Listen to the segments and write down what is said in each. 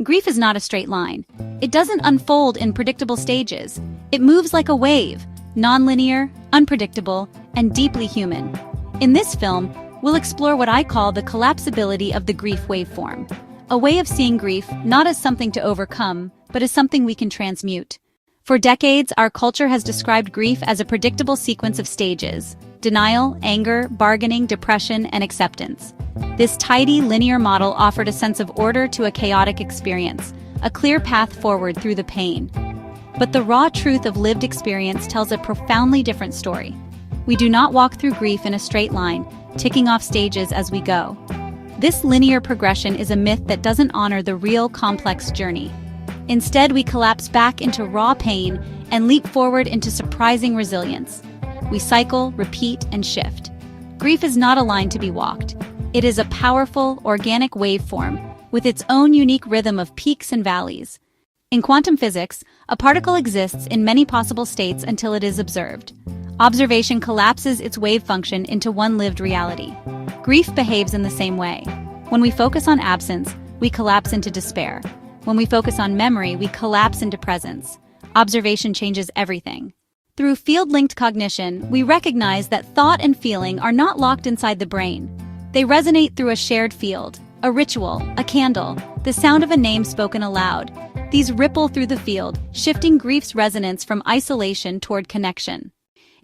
Grief is not a straight line. It doesn't unfold in predictable stages. It moves like a wave, nonlinear, unpredictable, and deeply human. In this film, we'll explore what I call the collapsibility of the grief waveform, a way of seeing grief not as something to overcome, but as something we can transmute. For decades, our culture has described grief as a predictable sequence of stages: denial, anger, bargaining, depression, and acceptance. This tidy, linear model offered a sense of order to a chaotic experience, a clear path forward through the pain. But the raw truth of lived experience tells a profoundly different story. We do not walk through grief in a straight line, ticking off stages as we go. This linear progression is a myth that doesn't honor the real, complex journey. Instead, we collapse back into raw pain and leap forward into surprising resilience. We cycle, repeat, and shift. Grief is not a line to be walked. It is a powerful, organic waveform with its own unique rhythm of peaks and valleys. In quantum physics, a particle exists in many possible states until it is observed. Observation collapses its wave function into one lived reality. Grief behaves in the same way. When we focus on absence, we collapse into despair. When we focus on memory, we collapse into presence. Observation changes everything. Through field-linked cognition, we recognize that thought and feeling are not locked inside the brain. They resonate through a shared field, a ritual, a candle, the sound of a name spoken aloud. These ripple through the field, shifting grief's resonance from isolation toward connection.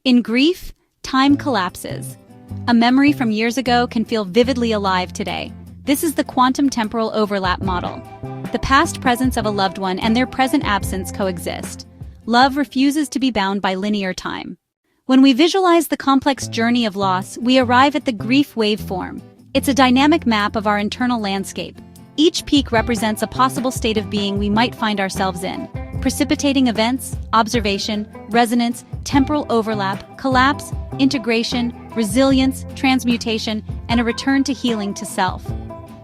In grief, time collapses. A memory from years ago can feel vividly alive today. This is the Quantum Temporal Overlap Model. The past presence of a loved one and their present absence coexist. Love refuses to be bound by linear time. When we visualize the complex journey of loss, we arrive at the grief waveform. It's a dynamic map of our internal landscape. Each peak represents a possible state of being we might find ourselves in. Precipitating events, observation, resonance, temporal overlap, collapse, integration, resilience, transmutation, and a return to healing to self.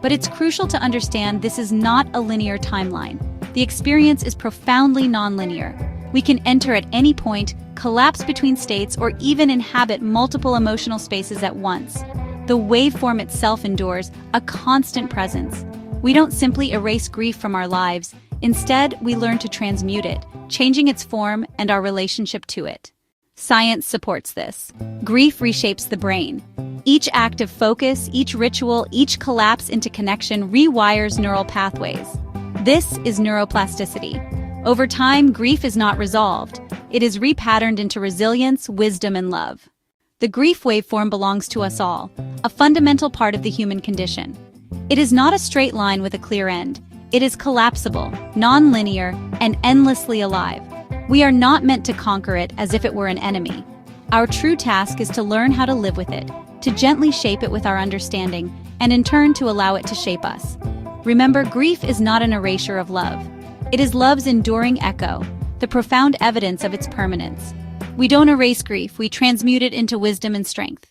But it's crucial to understand this is not a linear timeline. The experience is profoundly nonlinear. We can enter at any point, collapse between states, or even inhabit multiple emotional spaces at once. The waveform itself endures, a constant presence. We don't simply erase grief from our lives. Instead, we learn to transmute it, changing its form and our relationship to it. Science supports this. Grief reshapes the brain. Each act of focus, each ritual, each collapse into connection rewires neural pathways. This is neuroplasticity. Over time, grief is not resolved. It is repatterned into resilience, wisdom, and love. The grief waveform belongs to us all, a fundamental part of the human condition. It is not a straight line with a clear end. It is collapsible, nonlinear, and endlessly alive. We are not meant to conquer it as if it were an enemy. Our true task is to learn how to live with it, to gently shape it with our understanding, and in turn to allow it to shape us. Remember, grief is not an erasure of love. It is love's enduring echo, the profound evidence of its permanence. We don't erase grief, we transmute it into wisdom and strength.